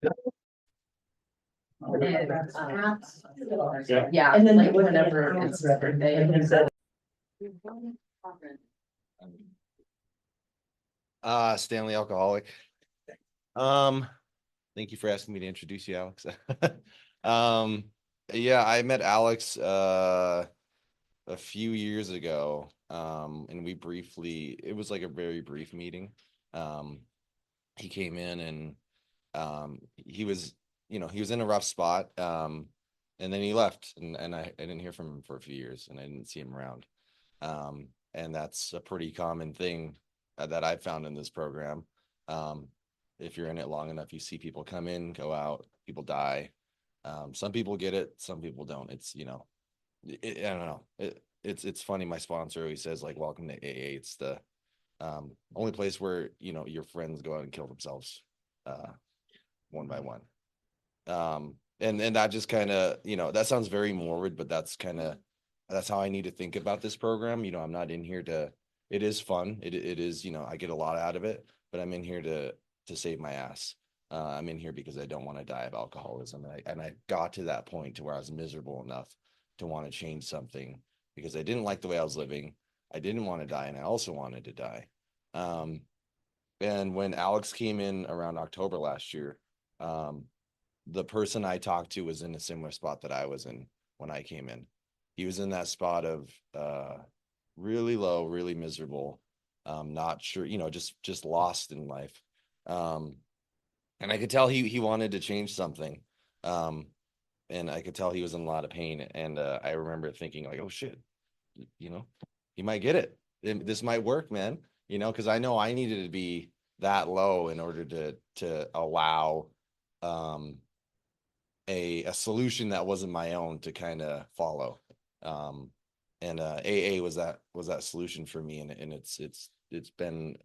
Yeah, and then like whenever it's birthday. Stanley Alcoholic. Thank you for asking me to introduce you, Alex. Yeah, I met Alex a few years ago. And it was like a very brief meeting. He came in and he was, he was in a rough spot. And then he left and I didn't hear from him for a few years and I didn't see him around. And that's a pretty common thing that I've found in this program. If you're in it long enough, you see people come in, go out, people die. Some people get it, some people don't. It's, I don't know. It's funny. My sponsor always says like, welcome to AA. It's the only place where, your friends go out and kill themselves one by one. And that just kind of, that sounds very morbid, but that's how I need to think about this program. I'm not in here it is fun. It is, I get a lot out of it, but I'm in here to save my ass. I'm in here because I don't want to die of alcoholism. And I got to that point to where I was miserable enough to want to change something because I didn't like the way I was living. I didn't want to die. And I also wanted to die. And when Alex came in around October last year, the person I talked to was in a similar spot that I was in when I came in. He was in that spot of really low, really miserable, not sure, just lost in life. And I could tell he wanted to change something. And I could tell he was in a lot of pain. And I remember thinking like, oh shit, he might get it. This might work, man. Because I know I needed to be that low in order to allow a solution that wasn't my own to kind of follow. And AA was that solution for me, and it's been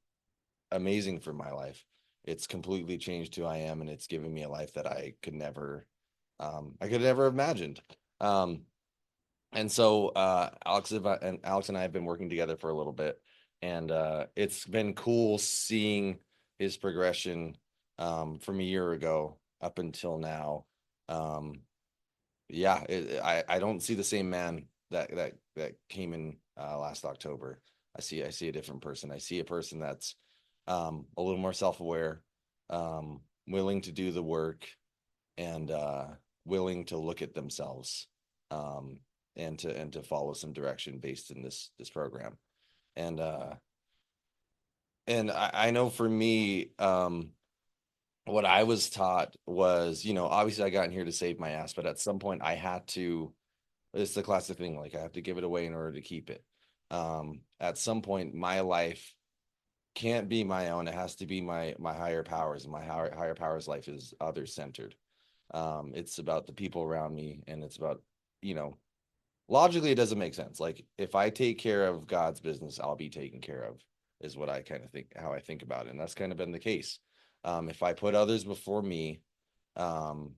amazing for my life. It's completely changed who I am, and it's given me a life that I could never have imagined. And so Alex and I have been working together for a little bit, and it's been cool seeing his progression from a year ago up until now. Yeah, I don't see the same man that came in last October. I see a different person. I see a person that's a little more self-aware, willing to do the work, and willing to look at themselves, and to follow some direction based in this program. And I know for me, what I was taught was, obviously I got in here to save my ass, but at some point I had to, it's the classic thing, like I have to give it away in order to keep it. At some point my life can't be my own. It has to be my higher powers, and my higher powers life is other centered. It's about the people around me, and it's about, logically it doesn't make sense. Like if I take care of God's business, I'll be taken care of, is what I kind of think, how I think about it. And that's kind of been the case. If I put others before me, and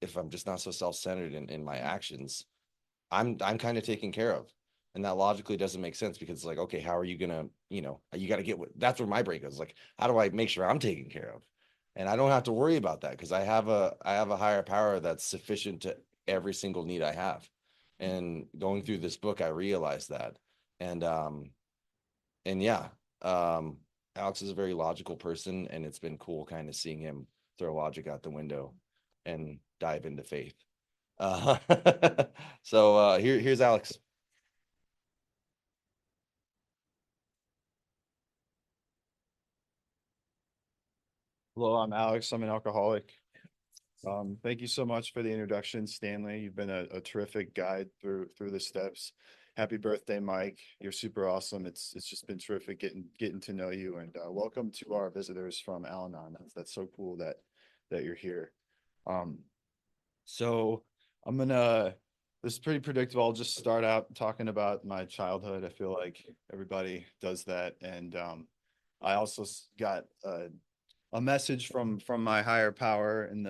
if I'm just not so self-centered in my actions, I'm kind of taken care of. And that logically doesn't make sense, because it's like, okay, how are you gonna, you got to get that's where my brain goes. Like, how do I make sure I'm taken care of? And I don't have to worry about that, because I have a higher power that's sufficient to every single need I have. And going through this book, I realized that. And yeah, Alex is a very logical person, and it's been cool kind of seeing him throw logic out the window and dive into faith. Uh, so here's Alex. Hello, I'm Alex. I'm an alcoholic. Thank you so much for the introduction, Stanley. You've been a terrific guide through the steps. Happy birthday, Mike. You're super awesome. It's just been terrific getting to know you, and welcome to our visitors from Al-Anon. That's so cool that you're here. So I'm gonna this is pretty predictable. I'll just start out talking about my childhood. I feel like everybody does that, and I also got a message from my higher power in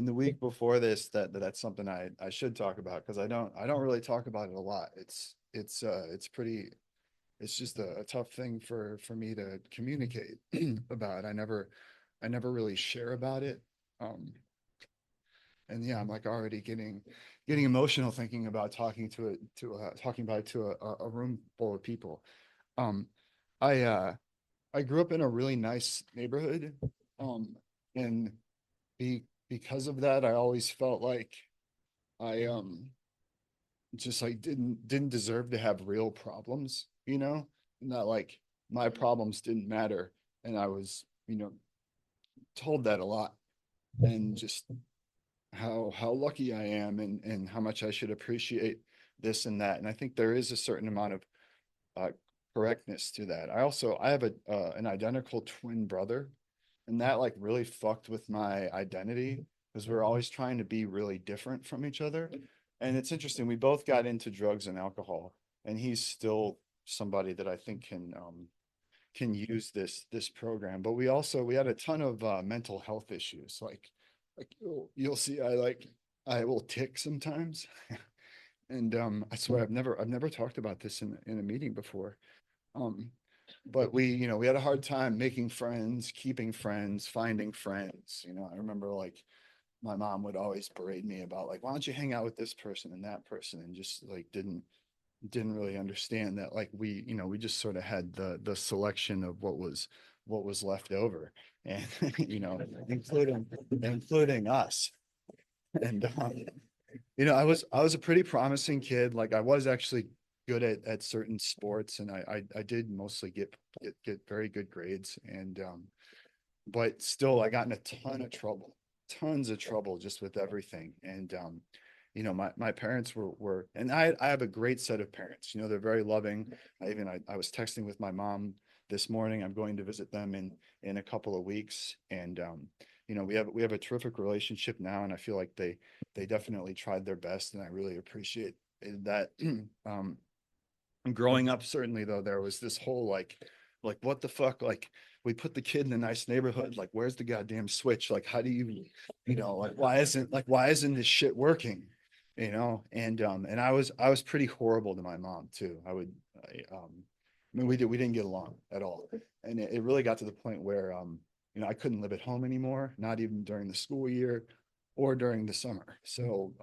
the week before this that's something I should talk about, because I don't really talk about it a lot. It's it's just a tough thing for me to communicate about. I never really share about it. And yeah, I'm like already getting emotional thinking about talking about it to a room full of people. Um, I I grew up in a really nice neighborhood. And because of that, I always felt like I just like didn't deserve to have real problems, you know? Not like my problems didn't matter. And I was, told that a lot, and just how lucky I am, and how much I should appreciate this and that. And I think there is a certain amount of uh, correctness to that. I have an identical twin brother, and that like really fucked with my identity because we're always trying to be really different from each other. And it's interesting, we both got into drugs and alcohol, and he's still somebody that I think can use this program. But we had a ton of mental health issues. Like you'll see, I will tick sometimes. And I swear I've never talked about this in a meeting before. Um, but we had a hard time making friends, keeping friends, finding friends. I remember like my mom would always berate me about like, why don't you hang out with this person and that person, and just like didn't really understand that like we just sort of had the selection of what was left over, and including us. And I was a pretty promising kid. Like I was actually good at certain sports, and I did mostly get very good grades. And but still I got in a ton of trouble, tons of trouble just with everything. And my parents were, and I have a great set of parents. They're very loving. I was texting with my mom this morning. I'm going to visit them in a couple of weeks. And we have a terrific relationship now, and I feel like they definitely tried their best, and I really appreciate that. Growing up, certainly though, there was this whole like what the fuck, like we put the kid in a nice neighborhood, like where's the goddamn switch, like how do like why isn't this shit working, and I was pretty horrible to my mom too. I mean, we didn't get along at all, and it really got to the point where I couldn't live at home anymore, not even during the school year or during the summer. So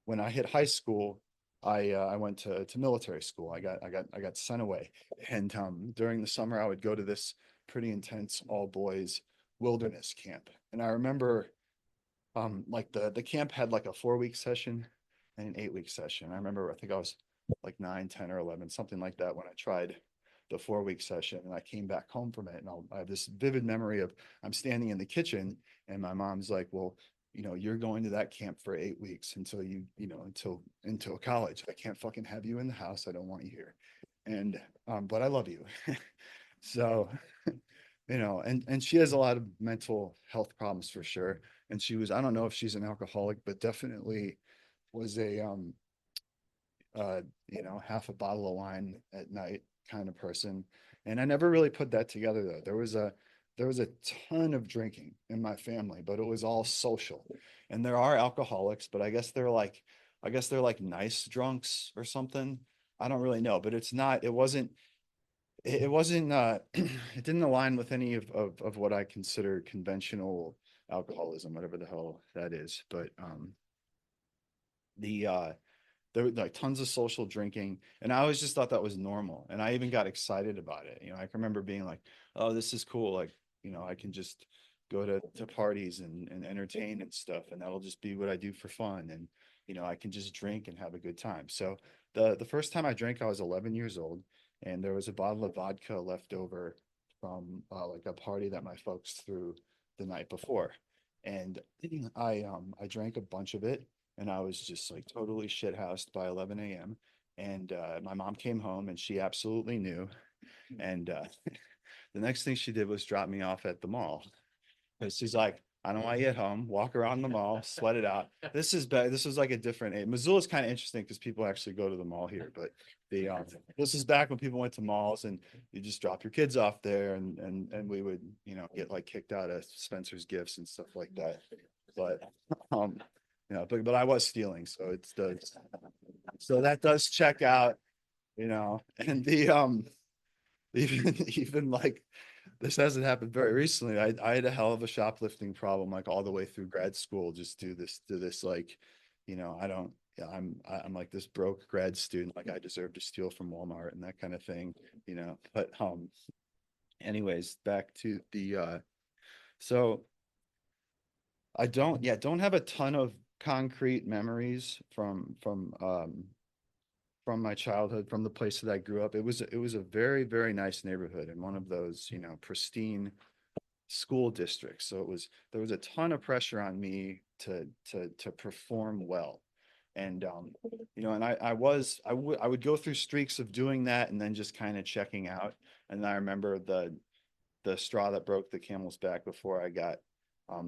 when I hit high school, I went to military school. I got sent away, and during the summer I would go to this pretty intense all boys wilderness camp. And I remember like the camp had like a 4 week session and an 8 week session. I remember I think I was like 9, 10, or 11, something like that when I tried the 4 week session, and I came back home from it. And I have this vivid memory of I'm standing in the kitchen, and my mom's like, well, you're going to that camp for 8 weeks until until college. I can't fucking have you in the house. I don't want you here. And but I love you. So and she has a lot of mental health problems for sure. And I don't know if she's an alcoholic, but definitely was a half a bottle of wine at night kind of person. And I never really put that together though. There was a ton of drinking in my family, but it was all social. And there are alcoholics, but I guess they're like nice drunks or something. I don't really know, but it wasn't it didn't align with any of what I consider conventional alcoholism, whatever the hell that is. But the there were like tons of social drinking, and I always just thought that was normal, and I even got excited about it. I can remember being like, oh, this is cool, like I can just go to parties and entertain and stuff, and that'll just be what I do for fun. And I can just drink and have a good time. So the first time I drank, I was 11 years old, and there was a bottle of vodka left over from like a party that my folks threw the night before. And I drank a bunch of it, and I was just like totally shithoused by 11 a.m. And my mom came home, and she absolutely knew. And the next thing she did was drop me off at the mall, because she's like, I don't want you at home. Walk around the mall, sweat it out. This is bad. This was like a different age. Missoula is kind of interesting because people actually go to the mall here, but this is back when people went to malls, and you just drop your kids off there, and we would get like kicked out of Spencer's Gifts and stuff like that. But but I was stealing, so that does check out. you know, and even like, this hasn't happened very recently. I had a hell of a shoplifting problem, like all the way through grad school, just do this, like, you know, I don't, yeah, I'm like this broke grad student, like I deserve to steal from Walmart and that kind of thing, you know, but, anyways, back to the, so don't have a ton of concrete memories from my childhood, from the place that I grew up. It was a very, very nice neighborhood and one of those, you know, pristine school districts. So there was a ton of pressure on me to perform well. And you know, and I would go through streaks of doing that and then just kind of checking out. And I remember the straw that broke the camel's back before I got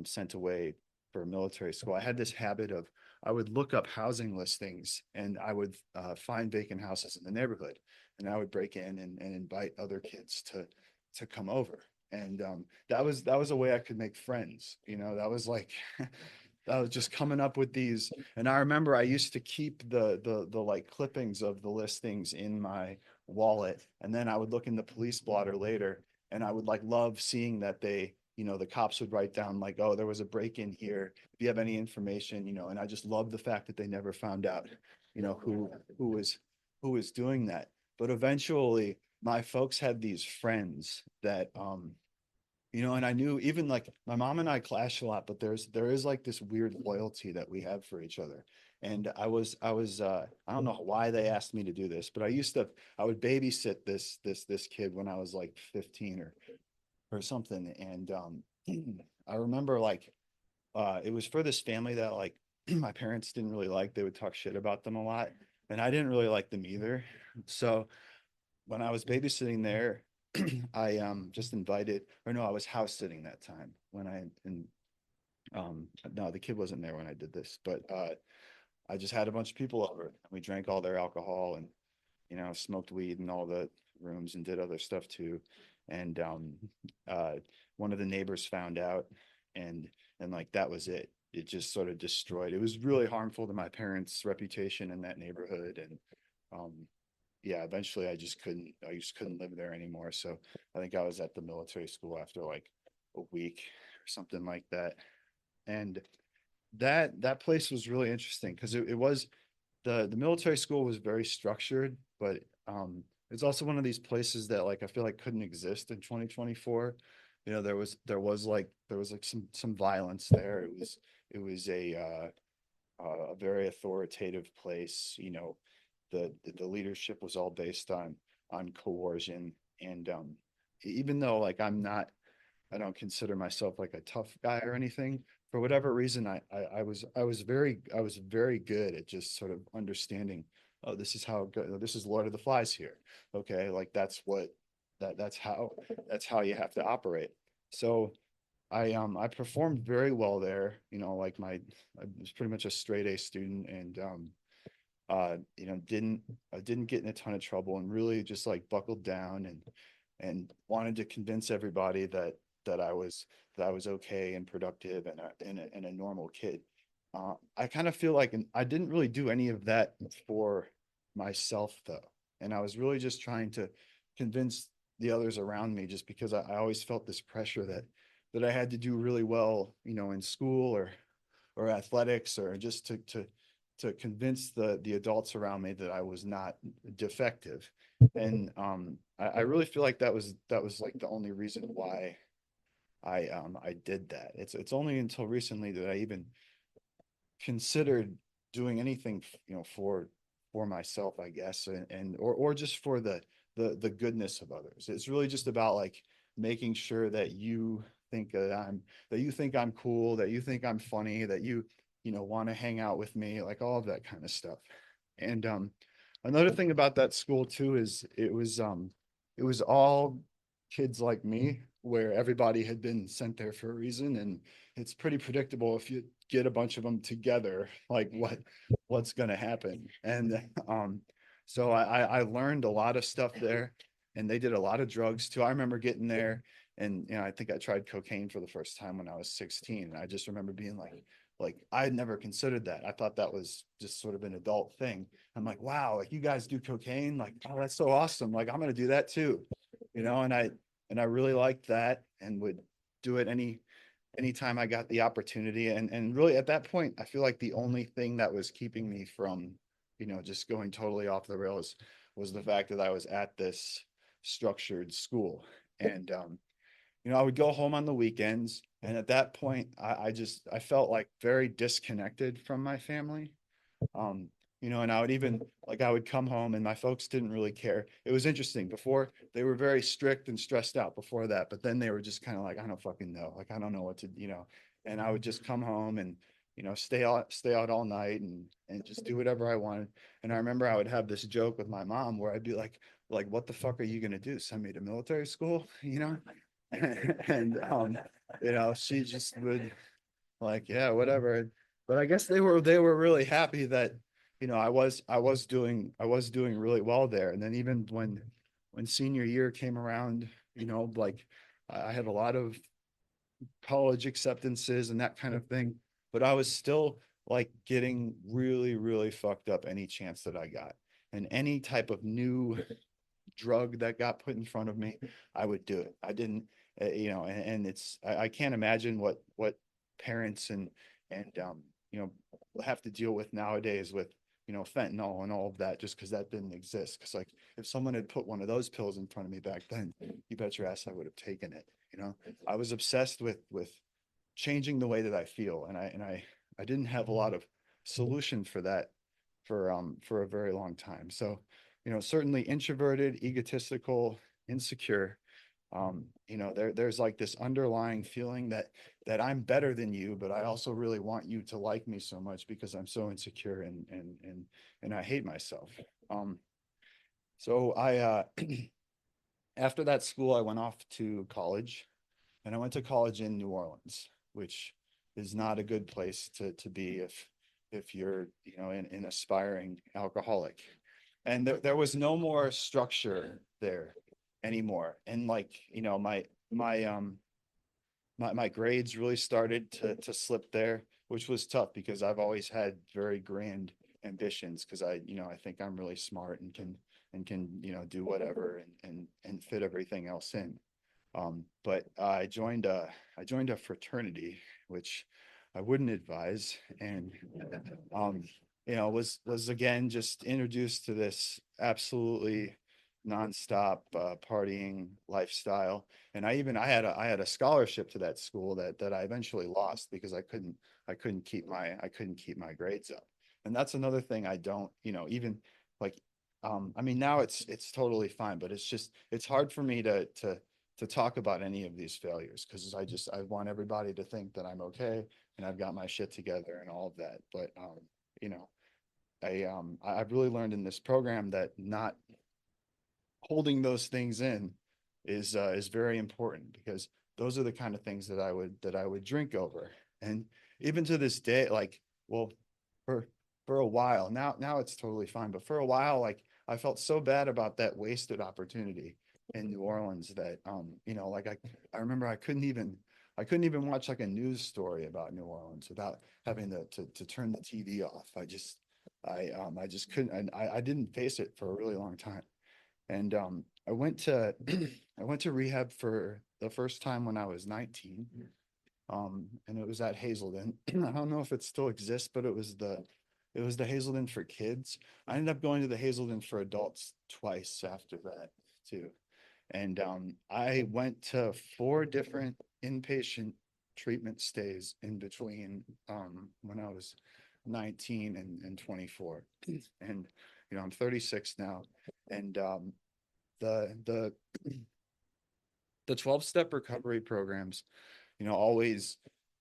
sent away for military school. I had this habit of I would look up housing listings and I would find vacant houses in the neighborhood, and I would break in and invite other kids to come over. And that was a way I could make friends. You know, that was like I was just coming up with these. And I remember I used to keep the like clippings of the listings in my wallet, and then I would look in the police blotter later, and I would like love seeing that they, you know, the cops would write down like, oh, there was a break-in here. If you have any information, you know, and I just love the fact that they never found out, you know, who was doing that. But eventually my folks had these friends that you know, and I knew even like my mom and I clash a lot, but there is like this weird loyalty that we have for each other. And I don't know why they asked me to do this, but I would babysit this kid when I was like 15 or something. And I remember like it was for this family that like my parents didn't really like. They would talk shit about them a lot, and I didn't really like them either. So when I was babysitting there, I just invited, or no, I was house sitting that time when no, the kid wasn't there when I did this, but I just had a bunch of people over and we drank all their alcohol and, you know, smoked weed in all the rooms and did other stuff too. And uh one of the neighbors found out, and like that was it. It just sort of destroyed. It was really harmful to my parents' reputation in that neighborhood. And um yeah, eventually I just couldn't live there anymore. So I think I was at the military school after like a week or something like that. And that place was really interesting because it was the military school was very structured, but it's also one of these places that like I feel like couldn't exist in 2024. You know, there was like some violence there. It was a very authoritative place. You know, the leadership was all based on coercion. And even though like I don't consider myself like a tough guy or anything, for whatever reason I was very good at just sort of understanding, oh, this is how good, this is Lord of the Flies here. Okay, like that's how you have to operate. So I performed very well there. You know, like I was pretty much a straight A student. And you know, I didn't get in a ton of trouble and really just like buckled down and wanted to convince everybody that I was okay and productive and a normal kid. I kind of feel like I didn't really do any of that for myself though, and I was really just trying to convince the others around me, just because I always felt this pressure that I had to do really well, you know, in school or athletics, or just to convince the adults around me that I was not defective. And I really feel like that was like the only reason why I did that. It's only until recently that I even considered doing anything, you know, for myself, I guess, and or just for the goodness of others. It's really just about like making sure that you think that you think I'm cool, that you think I'm funny, that you know, want to hang out with me, like all of that kind of stuff. And another thing about that school too is it was all kids like me, where everybody had been sent there for a reason. And it's pretty predictable if you get a bunch of them together, like what's going to happen. And so I learned a lot of stuff there, and they did a lot of drugs too. I remember getting there, and you know, I think I tried cocaine for the first time when I was 16. And I just remember being like I had never considered that. I thought that was just sort of an adult thing. I'm like, wow, like you guys do cocaine? Like, oh, that's so awesome. Like I'm gonna do that too, and I really liked that and would do it anytime I got the opportunity. And really at that point, I feel like the only thing that was keeping me from, just going totally off the rails was the fact that I was at this structured school. And I would go home on the weekends. And at that point, I felt like very disconnected from my family. Um, and I would even like I would come home and my folks didn't really care. It was interesting. Before they were very strict and stressed out before that, but then they were just kind of like, I don't fucking know. Like I don't know what to. And I would just come home and stay out all night and just do whatever I wanted. And I remember I would have this joke with my mom where I'd be like, what the fuck are you gonna do? Send me to military school? And she just would like, yeah, whatever. But I guess they were really happy that, I was doing really well there. And then even when senior year came around, like I had a lot of college acceptances and that kind of thing, but I was still like getting really, really fucked up any chance that I got. And any type of new drug that got put in front of me, I would do it. I didn't, and I can't imagine what parents and have to deal with nowadays with fentanyl and all of that, just because that didn't exist. Because like if someone had put one of those pills in front of me back then, you bet your ass I would have taken it. I was obsessed with changing the way that I feel, and I didn't have a lot of solution for that for a very long time. So certainly introverted, egotistical, insecure. There's like this underlying feeling that I'm better than you, but I also really want you to like me so much because I'm so insecure and I hate myself. So I after that school, I went off to college, and I went to college in New Orleans, which is not a good place to be if you're an aspiring alcoholic. And there was no more structure there anymore. And like my grades really started to slip there, which was tough because I've always had very grand ambitions because I think I'm really smart and can do whatever and fit everything else in. But I joined a fraternity, which I wouldn't advise, and was again just introduced to this absolutely nonstop partying lifestyle. And I had a scholarship to that school that I eventually lost because I couldn't keep my grades up. And that's another thing I don't, even like I mean now it's totally fine, but it's hard for me to talk about any of these failures because I want everybody to think that I'm okay and I've got my shit together and all of that. But you know, I've really learned in this program that not holding those things in is very important because those are the kind of things that I would drink over. And even to this day, like, well, for for a while now it's totally fine, but for a while, like I felt so bad about that wasted opportunity in New Orleans that like I remember I couldn't even watch like a news story about New Orleans without having to turn the TV off. I just couldn't, and I didn't face it for a really long time. And I went to I went to rehab for the first time when I was 19. And it was at Hazelden. I don't know if it still exists, but it was the Hazelden for kids. I ended up going to the Hazelden for adults twice after that too. And I went to 4 different inpatient treatment stays in between when I was 19 and 24. And I'm 36 now. And the the the 12-step recovery programs, always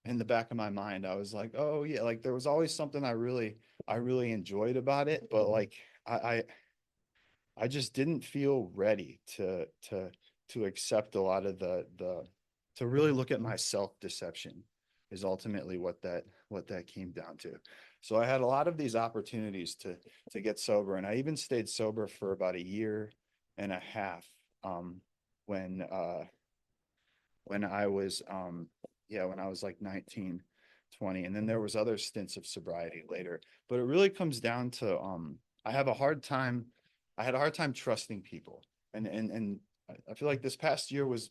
in the back of my mind, I was like, oh yeah, like there was always something I really enjoyed about it, but like I just didn't feel ready to accept a lot of the to really look at my self-deception is ultimately what that came down to. So I had a lot of these opportunities to get sober, and I even stayed sober for about a year and a half when when I was like 19. 20, and then there was other stints of sobriety later. But it really comes down to I have a hard time, I had a hard time trusting people. And I feel like this past year was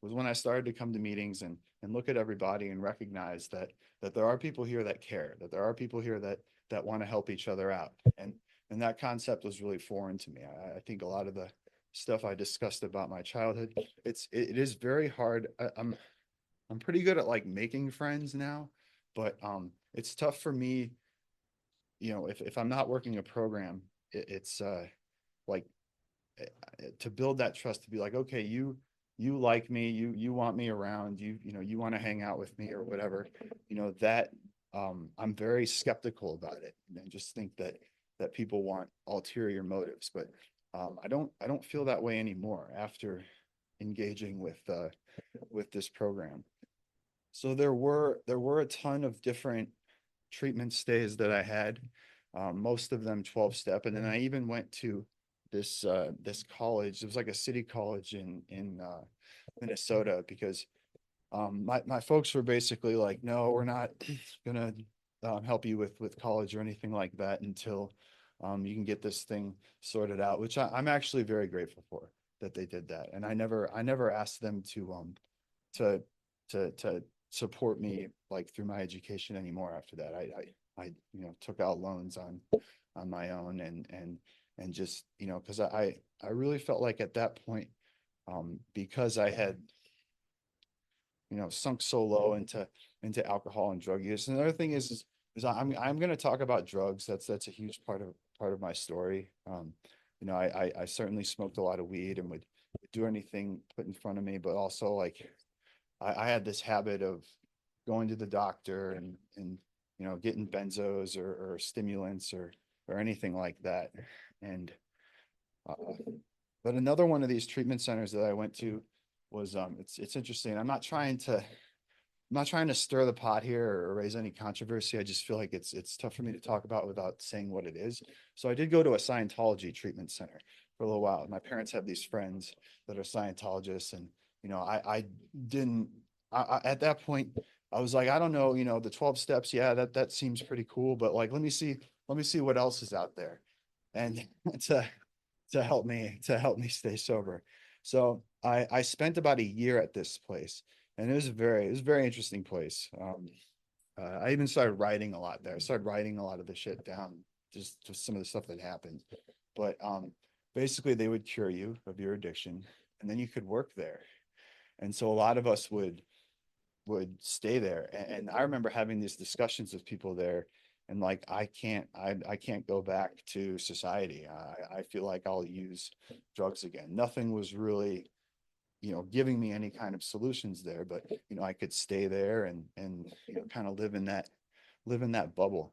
when I started to come to meetings and look at everybody and recognize that there are people here that care, that there are people here that want to help each other out. And that concept was really foreign to me. I think a lot of the stuff I discussed about my childhood, it is very hard. I'm pretty good at like making friends now, but it's tough for me, if I'm not working a program, it's like to build that trust, to be like, okay, you like me, you want me around, you want to hang out with me or whatever, that I'm very skeptical about it, and just think that people want ulterior motives. But I don't feel that way anymore after engaging with this program. So there were a ton of different treatment stays that I had, most of them 12-step, and then I even went to this college. It was like a city college in Minnesota, because my folks were basically like, no, we're not gonna help you with college or anything like that until you can get this thing sorted out, which I'm actually very grateful for that they did that. And I never asked them to to support me like through my education anymore after that. I took out loans on my own, and just, because I really felt like at that point, because I had, sunk so low into alcohol and drug use. And another thing is I'm going to talk about drugs. That's a huge part of my story. I certainly smoked a lot of weed and would do anything put in front of me, but also like I had this habit of going to the doctor and getting benzos or stimulants or anything like that. And uh, but another one of these treatment centers that I went to was it's interesting. I'm not trying to stir the pot here or raise any controversy. I just feel like it's tough for me to talk about without saying what it is. So I did go to a Scientology treatment center for a little while. My parents have these friends that are Scientologists, and I didn't. At that point, I was like, I don't know, the 12 steps. Yeah, that seems pretty cool, but like, let me see what else is out there, and to help me stay sober. So I spent about a year at this place, and it was a very interesting place. I even started writing a lot there. I started writing a lot of the shit down, just some of the stuff that happened. But basically, they would cure you of your addiction, and then you could work there. And so a lot of us would stay there. And I remember having these discussions with people there, and like, I can't go back to society. I feel like I'll use drugs again. Nothing was really, giving me any kind of solutions there, but I could stay there and kind of live in that bubble.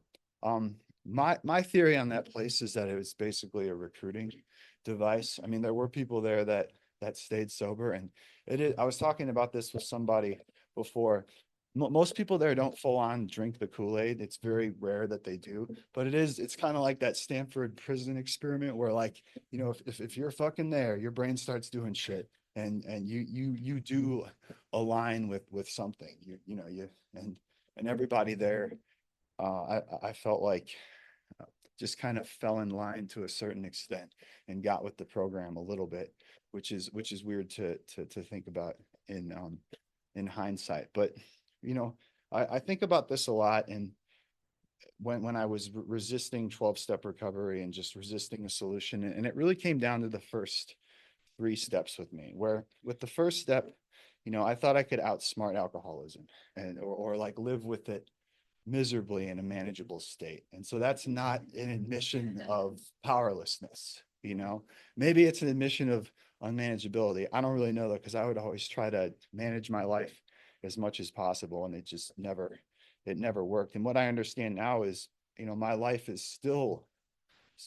My theory on that place is that it was basically a recruiting device. I mean, there were people there that stayed sober, and I was talking about this with somebody before. Most people there don't full on drink the Kool-Aid. It's very rare that they do, but it's kind of like that Stanford prison experiment where, like, if you're fucking there, your brain starts doing shit, and you do align with something, and everybody there, I felt like just kind of fell in line to a certain extent and got with the program a little bit, which is weird to think about in hindsight. But I think about this a lot. And when I was resisting 12-step recovery and just resisting a solution, and it really came down to the first 3 steps with me, where with the first step, I thought I could outsmart alcoholism or like live with it miserably in a manageable state. And so that's not an admission of powerlessness. Maybe it's an admission of unmanageability. I don't really know, though, because I would always try to manage my life as much as possible, and it never worked. And what I understand now is, my life is still,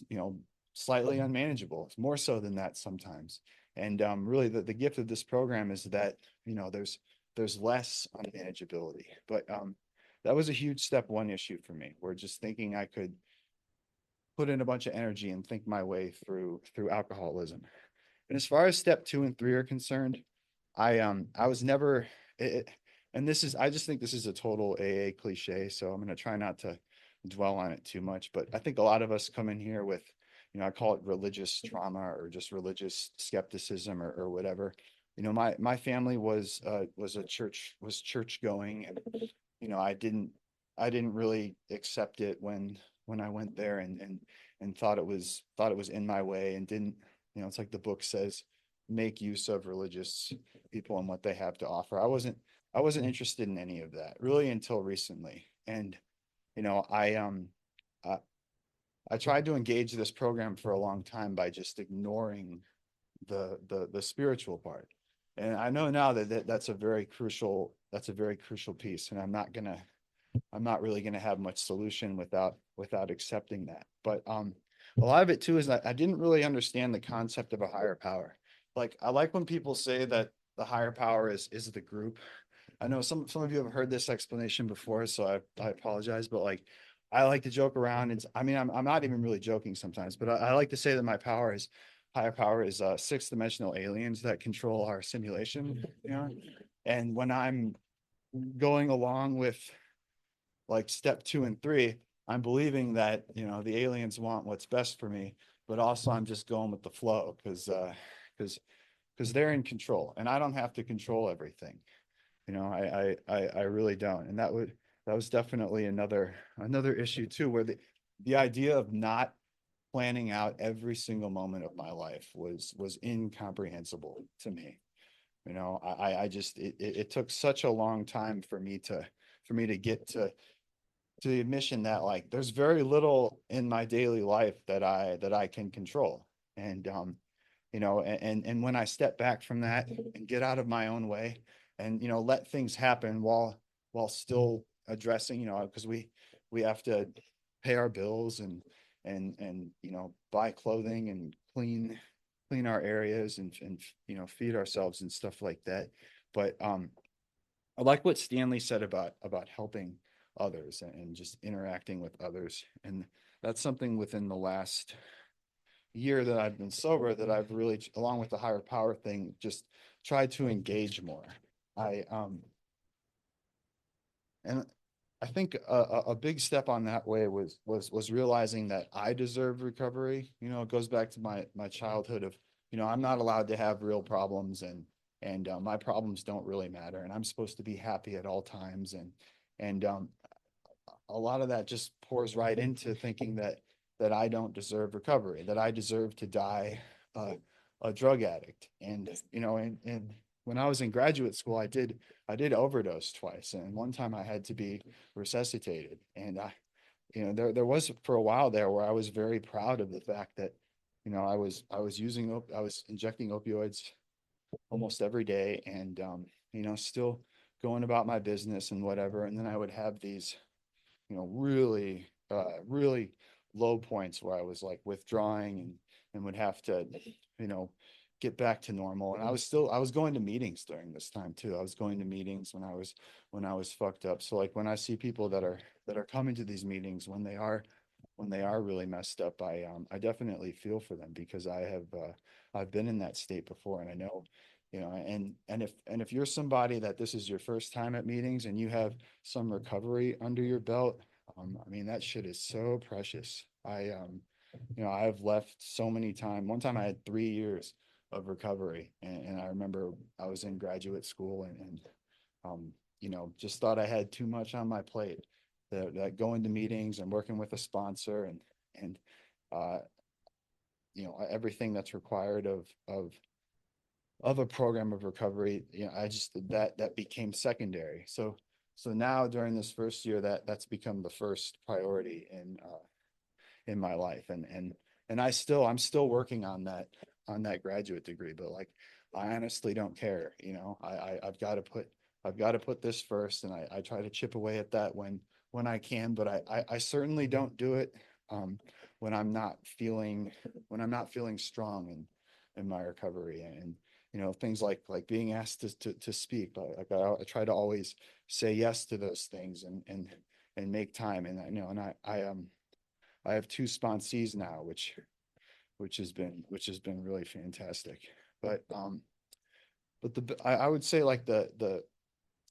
you know slightly unmanageable. It's more so than that sometimes. And really, the gift of this program is that there's less unmanageability. But that was a huge step one issue for me, where just thinking I could put in a bunch of energy and think my way through alcoholism. And as far as step 2 and 3 are concerned, I was never, and I just think this is a total AA cliche, so I'm going to try not to dwell on it too much, but I think a lot of us come in here with, I call it religious trauma or just religious skepticism or whatever. My family was church going, and, I didn't really accept it when I went there and thought it was in my way, and didn't, it's like the book says, make use of religious people and what they have to offer. I wasn't interested in any of that really until recently. And, you know, I, um, I, I tried to engage this program for a long time by just ignoring the spiritual part. And I know now that's a very crucial piece. And I'm not really gonna have much solution without accepting that. But a lot of it too is that I didn't really understand the concept of a higher power. Like, I like when people say that the higher power is the group. I know some of you have heard this explanation before, so I apologize, but like, I like to joke around. I'm not even really joking sometimes, but I like to say that my higher power is sixth dimensional aliens that control our simulation, and when I'm going along with like step 2 and 3, I'm believing that, the aliens want what's best for me, but also I'm just going with the flow because they're in control and I don't have to control everything. I really don't. And that was definitely another issue too, where the idea of not planning out every single moment of my life was incomprehensible to me. I just, it took such a long time for me to get to the admission that, like, there's very little in my daily life that I can control. And and when I step back from that and get out of my own way and, let things happen while still addressing, because we have to pay our bills and buy clothing and clean our areas and feed ourselves and stuff like that. But I like what Stanley said about helping others and just interacting with others. And that's something within the last year that I've been sober that I've really, along with the higher power thing, just tried to engage more. I and I think a big step on that way was realizing that I deserve recovery. It goes back to my childhood of, I'm not allowed to have real problems, and my problems don't really matter, and I'm supposed to be happy at all times. And a lot of that just pours right into thinking that I don't deserve recovery, that I deserve to die a drug addict. And and when I was in graduate school, I did overdose twice, and one time I had to be resuscitated. And there was for a while there where I was very proud of the fact that I was injecting opioids almost every day, and still going about my business and whatever. And then I would have these really really low points where I was like withdrawing and would have to get back to normal. And I was going to meetings during this time too. I was going to meetings when I was fucked up. So like when I see people that are coming to these meetings when they are really messed up, I definitely feel for them, because I've been in that state before, and I know, and if you're somebody that this is your first time at meetings and you have some recovery under your belt, that shit is so precious. I've left so many times. One time I had 3 years of recovery, and I remember I was in graduate school just thought I had too much on my plate. That going to meetings and working with a sponsor and uh, everything that's required of a program of recovery, I just that became secondary. So now during this first year, that's become the first priority in my life. And I'm still working on that graduate degree, but like, I honestly don't care. I've got to put this first, and I try to chip away at that when I can, but I certainly don't do it when I'm not feeling strong in my recovery. And things like being asked to speak, like I try to always say yes to those things and make time. And I have 2 sponsees now, which has been really fantastic. But I would say like the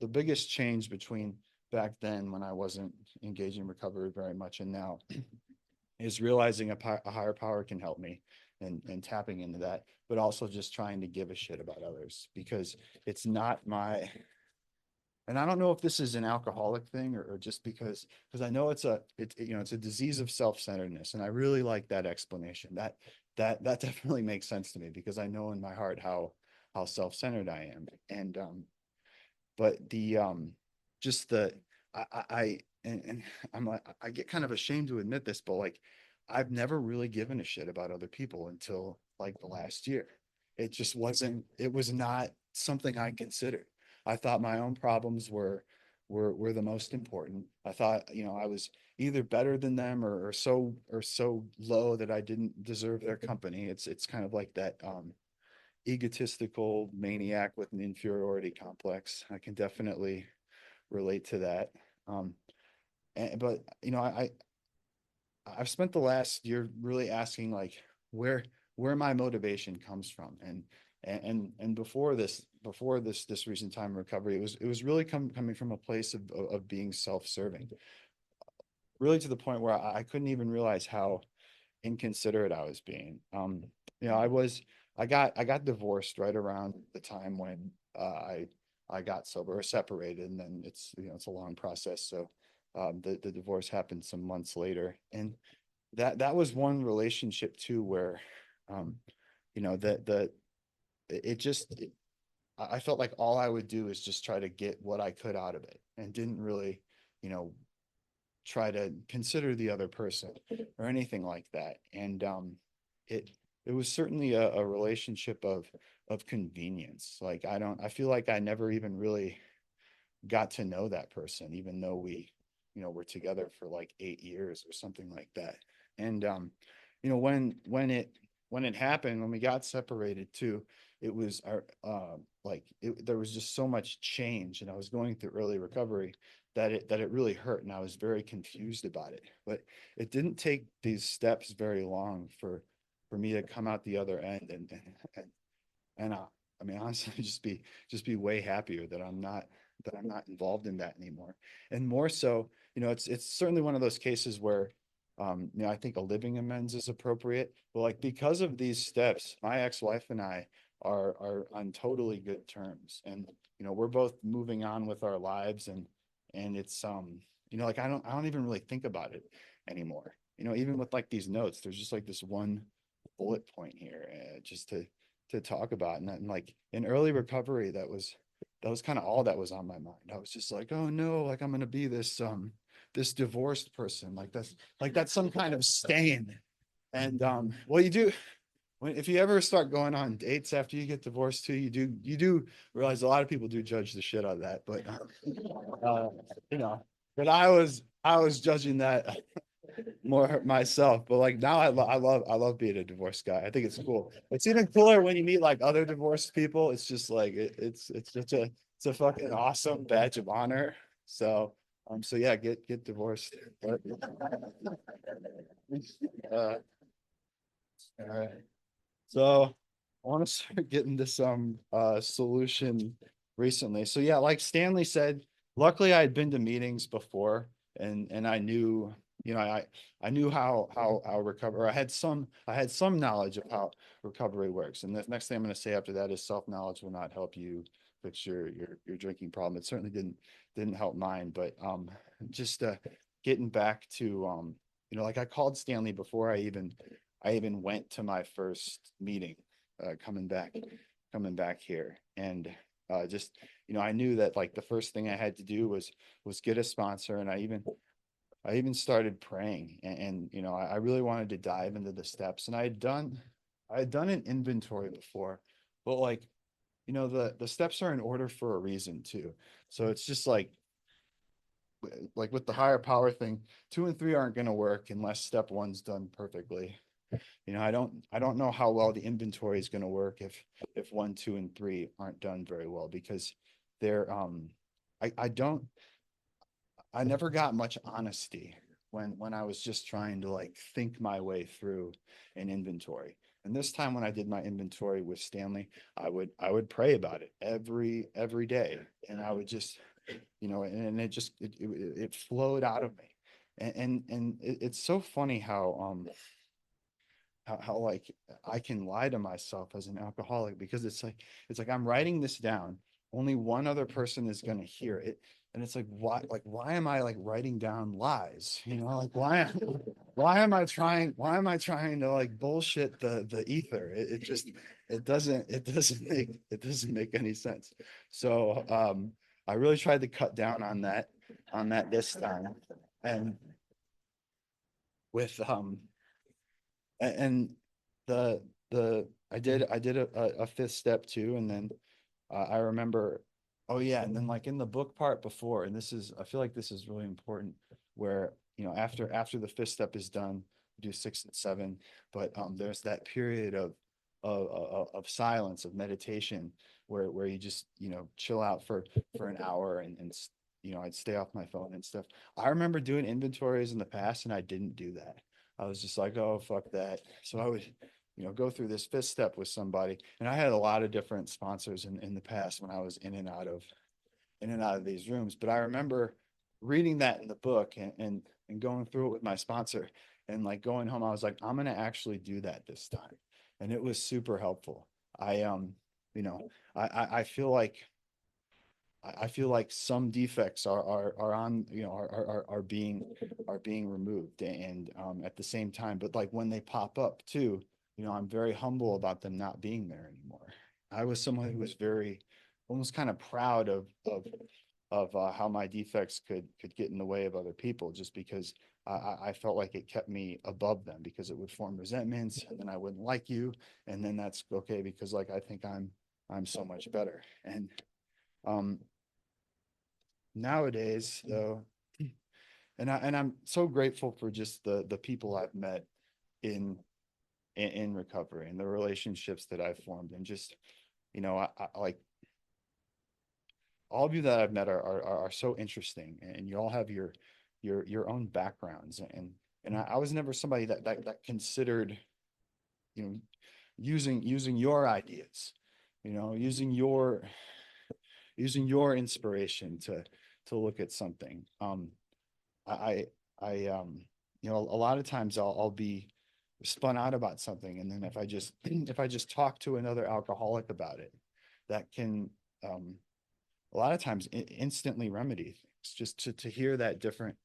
the biggest change between back then when I wasn't engaging in recovery very much and now is realizing a higher power can help me and tapping into that, but also just trying to give a shit about others because it's not my, and I don't know if this is an alcoholic thing or just because I know it's a disease of self-centeredness. And I really like that explanation. That definitely makes sense to me because I know in my heart how self-centered I am. And, but the, just the, and I'm like, I get kind of ashamed to admit this, but like, I've never really given a shit about other people until like the last year. It was not something I considered. I thought my own problems were the most important. I thought, I was either better than them or so low that I didn't deserve their company. It's kind of like that egotistical maniac with an inferiority complex. I can definitely relate to that. But I've spent the last year really asking like where my motivation comes from, and before this recent time of recovery, it was really coming from a place of being self-serving, really to the point where I couldn't even realize how inconsiderate I was being. I got divorced right around the time when I got sober or separated, and then it's a long process. So the divorce happened some months later, and that was one relationship too where that it just I felt like all I would do is just try to get what I could out of it and didn't really you know try to consider the other person or anything like that. And it it was certainly a relationship of convenience. Like I feel like I never even really got to know that person, even though we were together for like 8 years or something like that. And when it happened, when we got separated too, it was our there was just so much change, and I was going through early recovery that it really hurt, and I was very confused about it. But it didn't take these steps very long for me to come out the other end and I mean honestly just be way happier that I'm not involved in that anymore. And more so, it's certainly one of those cases where I think a living amends is appropriate. But like because of these steps, my ex-wife and I are on totally good terms. And we're both moving on with our lives, and it's like I don't even really think about it anymore. Even with like these notes, there's just like this one bullet point here just to talk about. And like in early recovery, that was kind of all that was on my mind. I was just like, oh no, like I'm gonna be this divorced person, like that's some kind of stain. And well, you do if you ever start going on dates after you get divorced too, you do realize a lot of people do judge the shit out of that. But uh, you know, but I was judging that more myself. But like now I love being a divorced guy. I think it's cool. It's even cooler when you meet like other divorced people. It's just like it's such it's a fucking awesome badge of honor. So yeah, get divorced. But, all right. So I want to start getting to some solution recently. So yeah, like Stanley said, luckily I had been to meetings before, and I knew, I knew how recover. I had some knowledge of how recovery works. And the next thing I'm going to say after that is self-knowledge will not help you fix your drinking problem. It certainly didn't help mine. But just getting back to like I called Stanley before I even went to my first meeting, coming back here. And just I knew that like the first thing I had to do was get a sponsor. And I even started praying, and I really wanted to dive into the steps. And I had done an inventory before, but like the steps are in order for a reason too. So it's just like with the higher power thing, 2 and 3 aren't going to work unless step 1's done perfectly. I don't know how well the inventory is going to work if 1, 2, and 3 aren't done very well, because they're I never got much honesty when I was just trying to like think my way through an inventory. And this time when I did my inventory with Stanley, I would pray about it every day, and I would just you know, and it flowed out of me. And it's so funny how like I can lie to myself as an alcoholic, because it's like I'm writing this down. Only one other person is going to hear it. And it's like, why am I like writing down lies? You know, like why am I trying to like bullshit the ether? It just, it doesn't make any sense. So, I really tried to cut down on that this time. And with, and the I did a fifth step too, and then I remember, oh yeah, and then like in the book part before, and I feel like this is really important, where you know after the fifth step is done, we do 6 and 7, but there's that period of silence, of meditation, where you just, you know, chill out for an hour, and you know, I'd stay off my phone and stuff. I remember doing inventories in the past, and I didn't do that. I was just like, oh, fuck that. So I would, you know, go through this fifth step with somebody. And I had a lot of different sponsors in the past when I was in and out of these rooms. But I remember reading that in the book, and going through it with my sponsor, and like going home, I was like, I'm gonna actually do that this time. And it was super helpful. I you know, I feel like I feel like some defects are on, you know, are being removed, and at the same time, but like when they pop up too, you know, I'm very humble about them not being there anymore. I was someone who was very almost kind of proud of how my defects could get in the way of other people, just because I felt like it kept me above them, because it would form resentments, and then I wouldn't like you, and then that's okay because like I think I'm so much better. And um nowadays though, and I'm so grateful for just the people I've met in in recovery, and the relationships that I've formed, and just, you know, I like all of you that I've met are so interesting, and you all have your own backgrounds, and I was never somebody that considered, you know, using your ideas, you know, using your inspiration to look at something. I, you know, a lot of times I'll be spun out about something. And then if I just, if I just talk to another alcoholic about it, that can, a lot of times instantly remedy things, just to hear that different,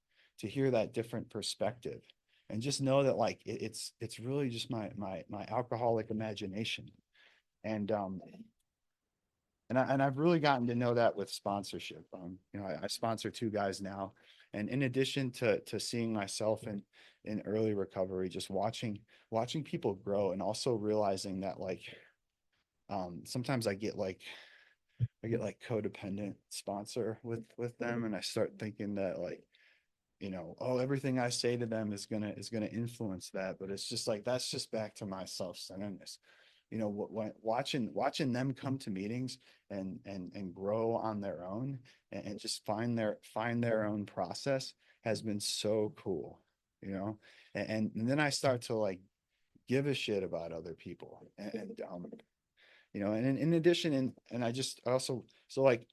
perspective, and just know that like, it's really just my alcoholic imagination. And, and I've really gotten to know that with sponsorship. You know, I sponsor 2 guys now, and in addition to seeing myself in early recovery, just watching people grow, and also realizing that like, sometimes I get like codependent sponsor with them, and I start thinking that like, you know, oh, everything I say to them is gonna influence that, but it's just like that's just back to my self-centeredness. You know, when watching them come to meetings and grow on their own, and just find their own process has been so cool, you know. And then I start to like give a shit about other people, and you know, and in addition, and I also, so like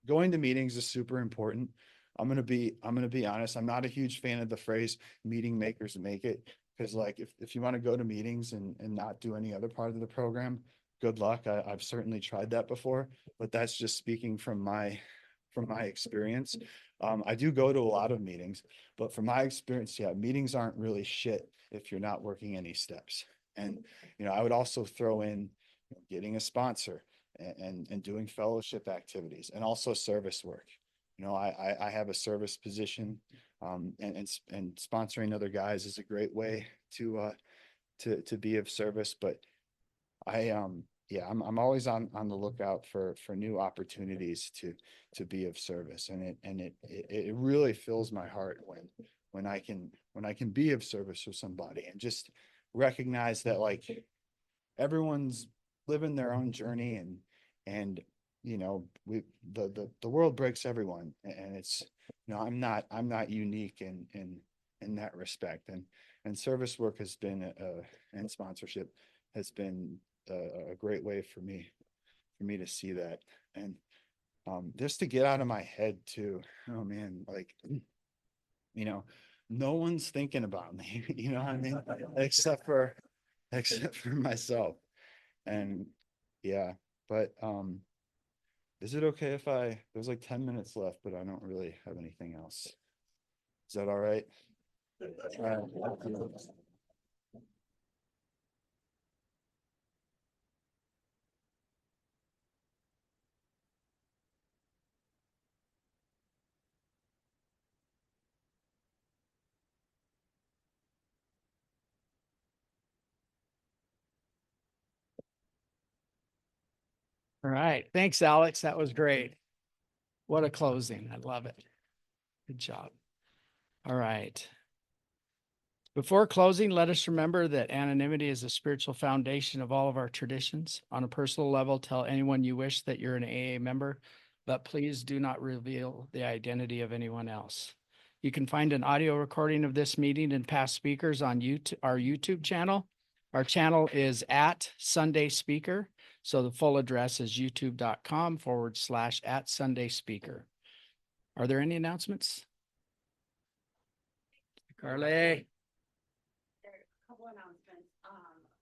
going to meetings is super important. I'm gonna be honest. I'm not a huge fan of the phrase "meeting makers make it," because like if you want to go to meetings and not do any other part of the program, good luck. I've certainly tried that before, but that's just speaking from my experience. I do go to a lot of meetings, but from my experience, yeah, meetings aren't really shit if you're not working any steps. And you know, I would also throw in getting a sponsor, and doing fellowship activities, and also service work. You know, I have a service position, and sponsoring other guys is a great way to be of service. But yeah, I'm always on the lookout for new opportunities to be of service, and it really fills my heart when I can be of service for somebody, and just recognize that like everyone's living their own journey, and you know, the world breaks everyone, and it's, you know, I'm not unique in that respect. And service work has been and sponsorship has been a great way for me to see that. And just to get out of my head too. Oh man, like, no one's thinking about me, you know what I mean? Except for myself. And yeah, but, is it okay if there's like 10 minutes left, but I don't really have anything else. Is that all right? All right. All right. Thanks, Alex. That was great. What a closing. I love it. Good job. All right. Before closing, let us remember that anonymity is the spiritual foundation of all of our traditions. On a personal level, tell anyone you wish that you're an AA member, but please do not reveal the identity of anyone else. You can find an audio recording of this meeting and past speakers on our YouTube channel. Our channel is @SundaySpeaker. So the full address is youtube.com/@SundaySpeaker. Are there any announcements? Carly? There are a couple announcements.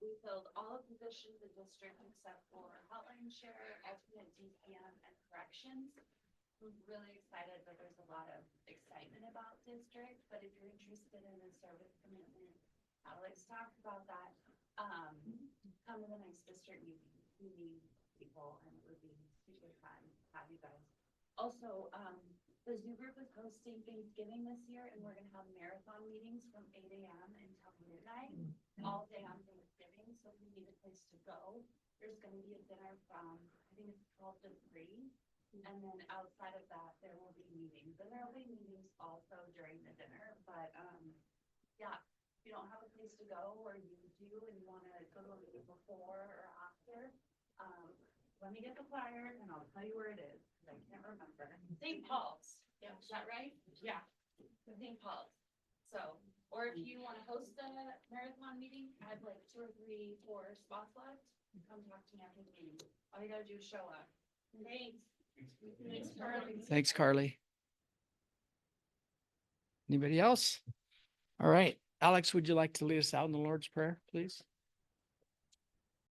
We filled all of the positions in district except for hotline share, alternate DPM, and corrections. We're really excited that there's a lot of excitement about district, but if you're interested in a service commitment, Alex talked about that. Come to the next district meeting. We need people, and it would be super fun to have you guys. Also, the zoo group is hosting Thanksgiving this year, and we're gonna have marathon meetings from 8 a.m. until midnight, all day on Thanksgiving. So if you need a place to go, there's gonna be a dinner from, I think it's 12 to 3. And then outside of that, there will be meetings, and there will be meetings also during the dinner, but, yeah, if you don't have a place to go, or you do, and you wanna go to a meeting before or after, let me get the flyer and I'll tell you where it is, because I can't remember. St. Paul's, yeah, is that right? Yeah, St. Paul's. So, or if you wanna host a marathon meeting, I have like 2 or 3, 4 spots left, come talk to me after the meeting. All you gotta do is show up. Thanks. Thanks, Carly. Thanks, Carly. Anybody else? All right. Alex, would you like to lead us out in the Lord's Prayer, please?